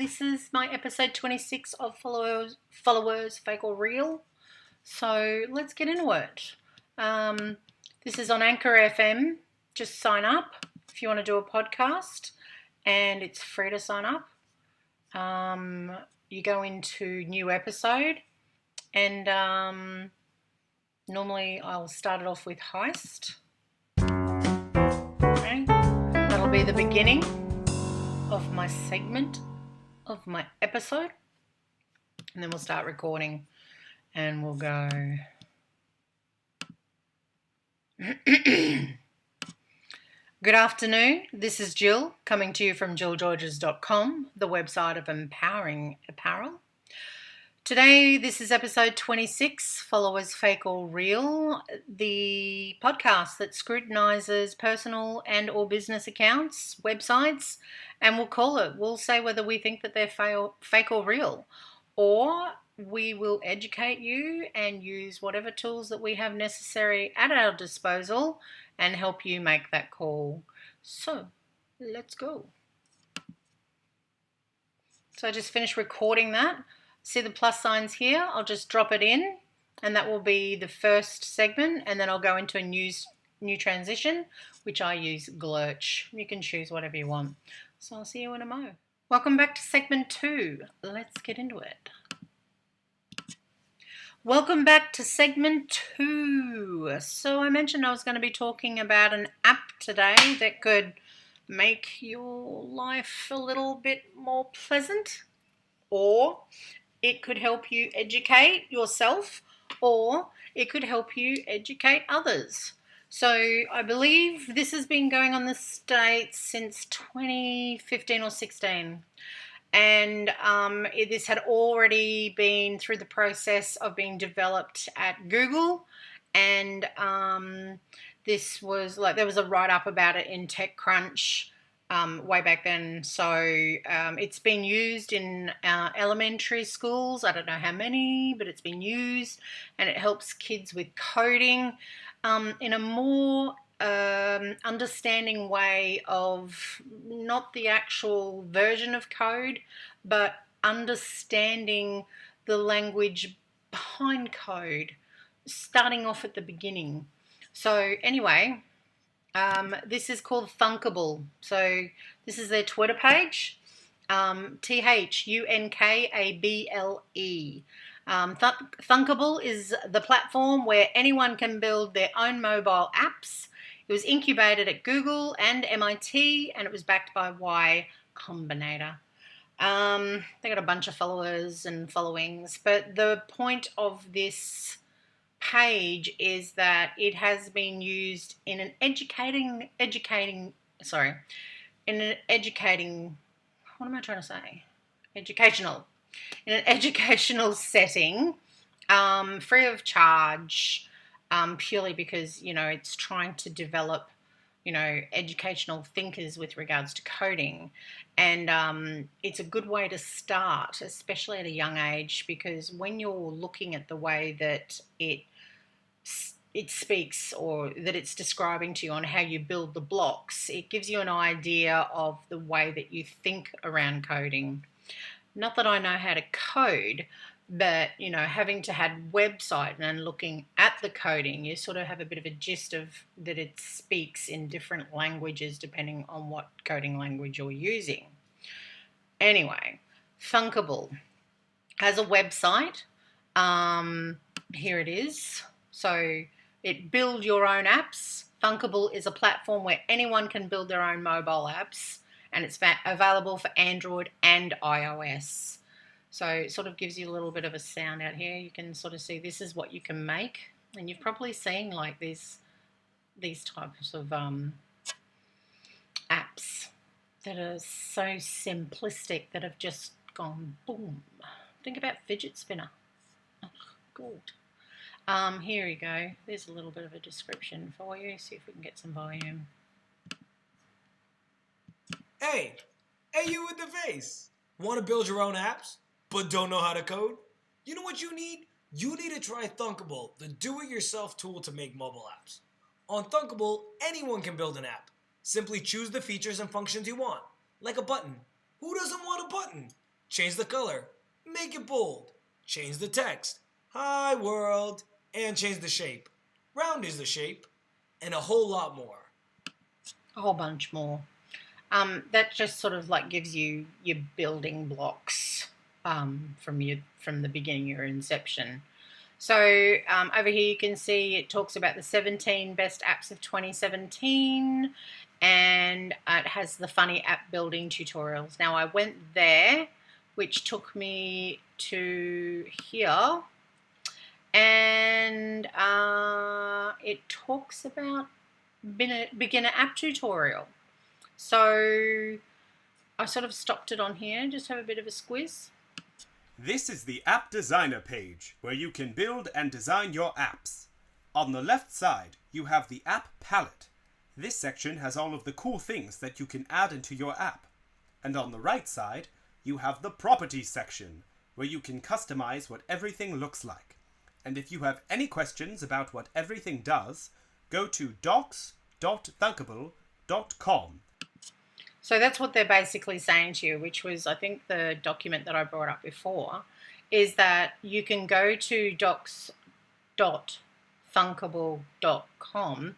this is my episode 26 of Followers Fake or Real. So let's get into it. This is on Anchor FM. Just sign up if you want to do a podcast, and it's free to sign up. You go into new episode, and normally I'll start it off with heist. Okay, that'll be the beginning of my segment of my episode, and then we'll start recording and we'll go. Good afternoon, this is Jill coming to you from jillgeorges.com, the website of empowering apparel. Today, this is episode 26, Followers Fake or Real, the podcast that scrutinises personal and or business accounts, websites, and we'll say whether we think that they're fake or real, or we will educate you and use whatever tools that we have necessary at our disposal and help you make that call. So, let's go. So I just finished recording that. See the plus signs here? I'll just drop it in, and that will be the first segment, and then I'll go into a new transition, which I use Glurch. You can choose whatever you want. So I'll see you in a mo. Welcome back to segment 2. Let's get into it. Welcome back to segment 2. So I mentioned I was going to be talking about an app today that could make your life a little bit more pleasant, or it could help you educate yourself, or it could help you educate others. So I believe this has been going on the States since 2015 or 16. And this had already been through the process of being developed at Google. And this was there was a write-up about it in TechCrunch way back then. So it's been used in elementary schools. I don't know how many, but it's been used, and it helps kids with coding in a more understanding way of not the actual version of code, but understanding the language behind code, starting off at the beginning. So anyway, this is called Thunkable. So this is their Twitter page, Thunkable. Thunkable is the platform where anyone can build their own mobile apps. It was incubated at Google and MIT, and it was backed by Y Combinator. They got a bunch of followers and followings, but the point of this page is that it has been used in an educational setting, free of charge, purely because, it's trying to develop, educational thinkers with regards to coding. And it's a good way to start, especially at a young age, because when you're looking at the way that it speaks, or that it's describing to you on how you build the blocks, it gives you an idea of the way that you think around coding. Not that I know how to code, but, having to had website and looking at the coding, you sort of have a bit of a gist of that it speaks in different languages depending on what coding language you're using. Anyway, Thunkable has a website. Here it is. So it build your own apps. Thunkable is a platform where anyone can build their own mobile apps, and it's available for Android and iOS. So it sort of gives you a little bit of a sound out here. You can sort of see this is what you can make. And you've probably seen like these types of apps that are so simplistic that have just gone boom. Think about fidget spinner. Oh, good. Here you go. There's a little bit of a description for you. See if we can get some volume. Hey you with the face. Want to build your own apps, but don't know how to code? You know what you need? You need to try Thunkable, the do-it-yourself tool to make mobile apps. On Thunkable, anyone can build an app. Simply choose the features and functions you want, like a button. Who doesn't want a button? Change the color. Make it bold. Change the text. Hi world. And change the shape. Round is the shape. And a whole lot more. A whole bunch more. That just sort of like gives you your building blocks from the beginning, your inception. So over here you can see it talks about the 17 best apps of 2017, and it has the funny app building tutorials. Now I went there, which took me to here, and it talks about beginner app tutorial. So I sort of stopped it on here, just have a bit of a squiz. This is the App Designer page, where you can build and design your apps. On the left side, you have the App Palette. This section has all of the cool things that you can add into your app. And on the right side, you have the Properties section, where you can customize what everything looks like. And if you have any questions about what everything does, go to docs.thunkable.com. So that's what they're basically saying to you, which was, I think, the document that I brought up before, is that you can go to docs.thunkable.com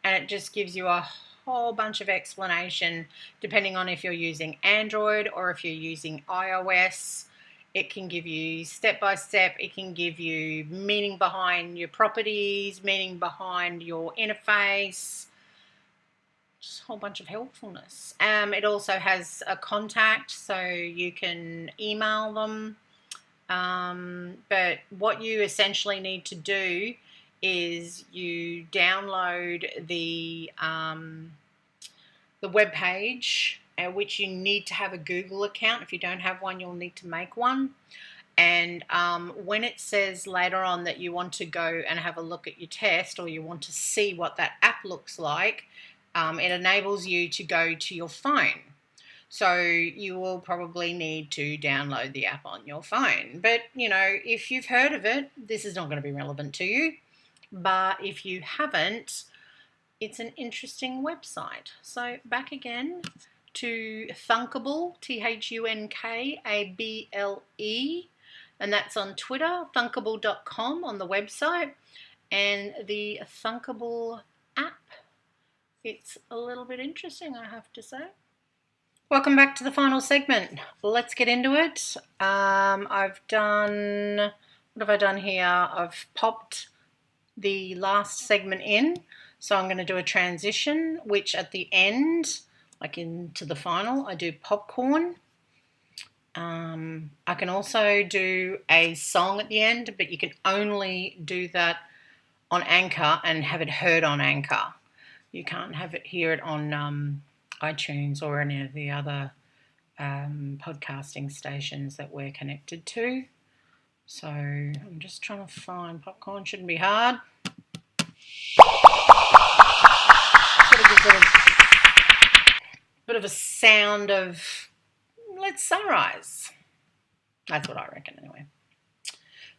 and it just gives you a whole bunch of explanation depending on if you're using Android or if you're using iOS. It can give you step-by-step. It can give you meaning behind your properties, meaning behind your interface. Just a whole bunch of helpfulness. It also has a contact, so you can email them. But what you essentially need to do is you download the web page, which you need to have a Google account. If you don't have one, you'll need to make one. And when it says later on that you want to go and have a look at your test, or you want to see what that app looks like, it enables you to go to your phone. So you will probably need to download the app on your phone. But, you know, if you've heard of it, this is not going to be relevant to you. But if you haven't, it's an interesting website. So back again to Thunkable, Thunkable, and that's on Twitter, thunkable.com on the website, and the Thunkable app. It's a little bit interesting, I have to say. Welcome back to the final segment. Let's get into it. What have I done here? I've popped the last segment in. So I'm going to do a transition, which at the end, like into the final, I do popcorn. I can also do a song at the end, but you can only do that on Anchor and have it heard on Anchor. You can't hear it on iTunes or any of the other podcasting stations that we're connected to. So I'm just trying to find popcorn. Shouldn't be hard. Sort of gives it a bit of a sound of, let's summarize. That's what I reckon anyway.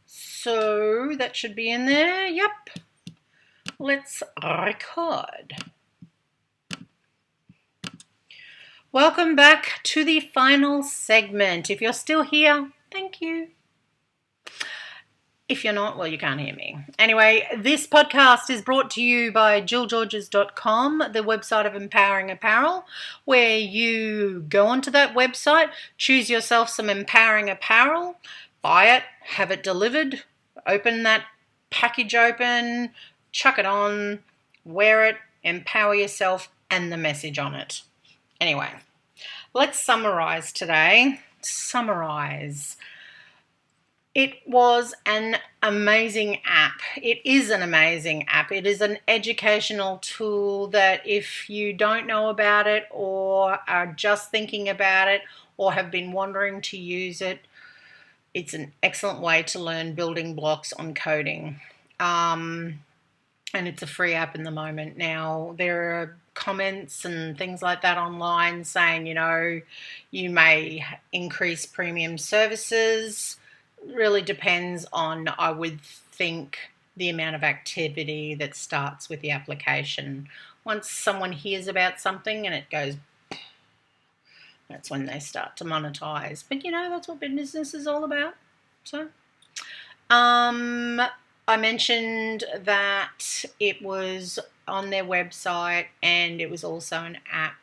So that should be in there. Yep. Let's record. Welcome back to the final segment. If you're still here, thank you. If you're not, well, you can't hear me. Anyway, this podcast is brought to you by JillGeorges.com, the website of Empowering Apparel, where you go onto that website, choose yourself some empowering apparel, buy it, have it delivered, open that package open, chuck it on, wear it, empower yourself, and the message on it. Anyway, let's summarize today. It was an amazing app. It is an amazing app. It is an educational tool that if you don't know about it or are just thinking about it or have been wondering to use it, it's an excellent way to learn building blocks on coding. And it's a free app in the moment. Now, there are comments and things like that online saying, you know, you may increase premium services. Really depends on, I would think, the amount of activity that starts with the application. Once someone hears about something and it goes, That's when they start to monetize. But that's what business is all about. So, I mentioned that it was on their website and it was also an app.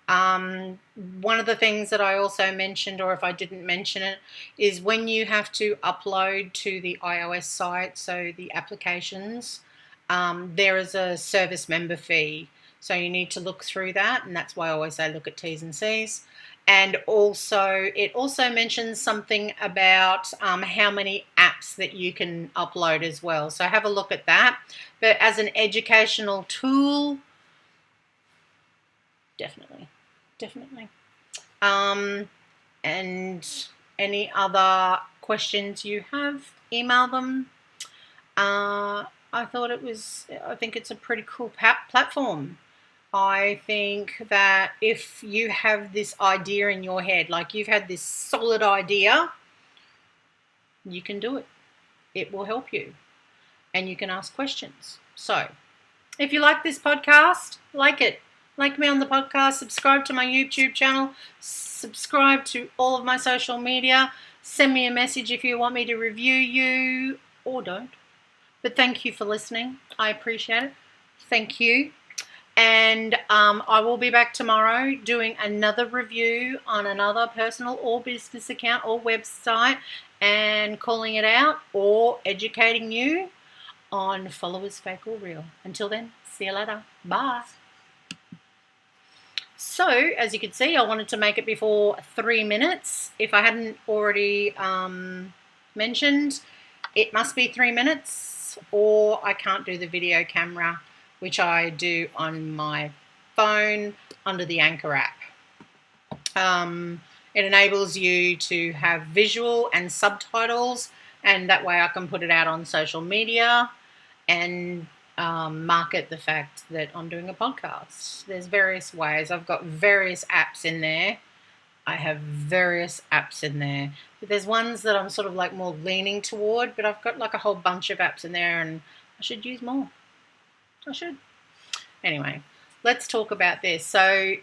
One of the things that I also mentioned, or if I didn't mention it, is when you have to upload to the iOS site, so the applications, there is a service member fee. So you need to look through that, and that's why I always say look at T's and C's. And also, it also mentions something about how many apps that you can upload as well. So have a look at that. But as an educational tool, definitely. And any other questions you have, email them. I think it's a pretty cool platform. I think that if you have this idea in your head, like you've had this solid idea, you can do it. It will help you. And you can ask questions. So, if you like this podcast, like it. Like me on the podcast, subscribe to my YouTube channel, subscribe to all of my social media, send me a message if you want me to review you, or don't. But thank you for listening. I appreciate it. Thank you. And I will be back tomorrow doing another review on another personal or business account or website and calling it out or educating you on followers, fake or real. Until then, see you later. Bye. So, as you can see, I wanted to make it before 3 minutes. If I hadn't already mentioned, it must be 3 minutes or I can't do the video camera, which I do on my phone under the Anchor app. It enables you to have visual and subtitles, and that way I can put it out on social media and market the fact that I'm doing a podcast. There's various ways. I've got various apps in there. I have various apps in there. But there's ones that I'm sort of like more leaning toward, but I've got like a whole bunch of apps in there and I should use more. I should. Anyway, let's talk about this. So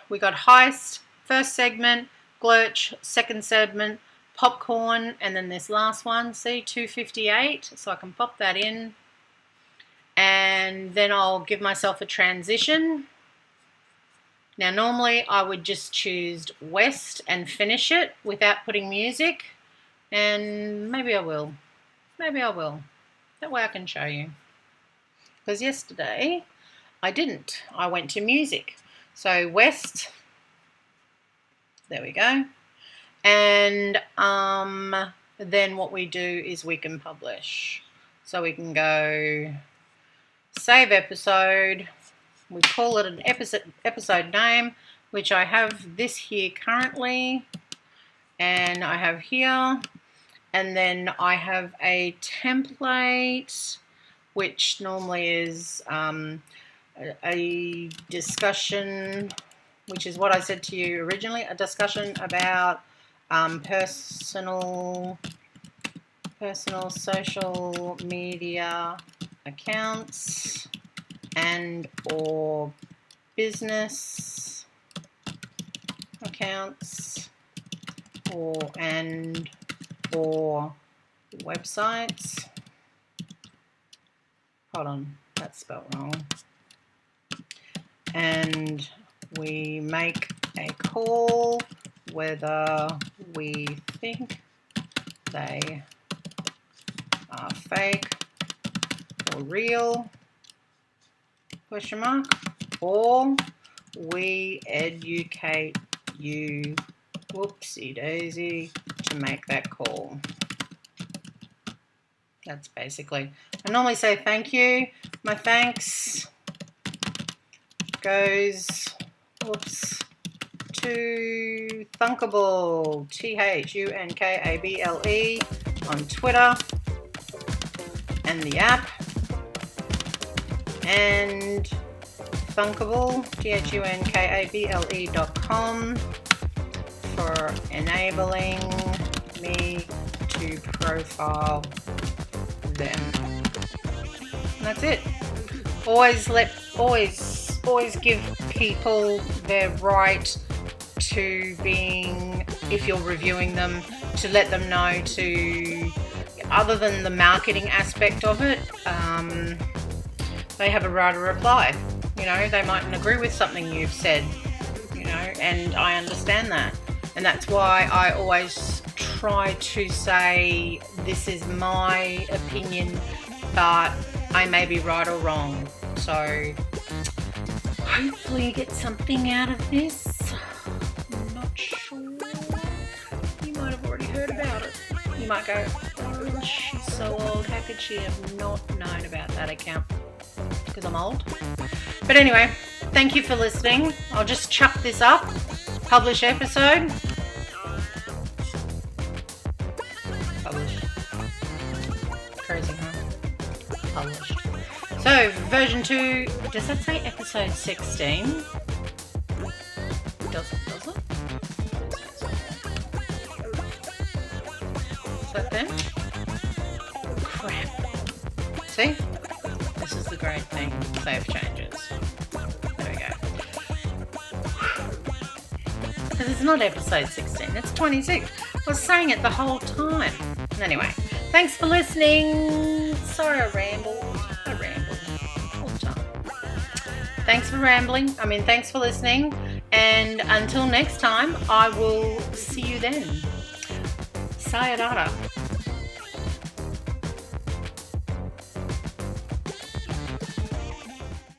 we got heist, first segment, glurch, second segment, popcorn, and then this last one, see, 258. So I can pop that in. And then I'll give myself a transition. Now, normally I would just choose West and finish it without putting music. And maybe I will. Maybe I will. That way I can show you. Because yesterday I didn't. I went to music. So West. There we go. And then what we do is we can publish. So we can go save episode. We call it an episode name, which I have this here currently. And I have here. And then I have a template, which normally is a discussion, which is what I said to you originally, a discussion about personal social media accounts and or business accounts or websites. Hold on, that's spelled wrong. And we make a call whether we think they are fake or real, question mark, or we educate you, whoopsie daisy, to make that call. That's basically, I normally say thank you. My thanks goes, whoops, to Thunkable, THUNKABLE on Twitter and the app, and Thunkable, THUNKABLE.com for enabling me to profile them. And that's it. Always give people their right to being, if you're reviewing them, to let them know to, other than the marketing aspect of it, they have a right to reply. You know, they mightn't agree with something you've said, you know, and I understand that. And that's why I always try to say, this is my opinion, but I may be right or wrong. So hopefully you get something out of this. I'm not sure. You might have already heard about it. You might go, oh, she's so old. How could she have not known about that account? Because I'm old. But anyway, thank you for listening. I'll just chuck this up. Publish episode. Publish. Crazy, huh? Published. So, version 2, does that say episode 16? Does it? Is that there? Crap. See? This is the great thing. Save changes. There we go. Because it's not episode 16, it's 26. I was saying it the whole time. Anyway, thanks for listening. Sorry I rambled. I rambled all the time. Thanks for listening. And until next time, I will see you then. Sayonara.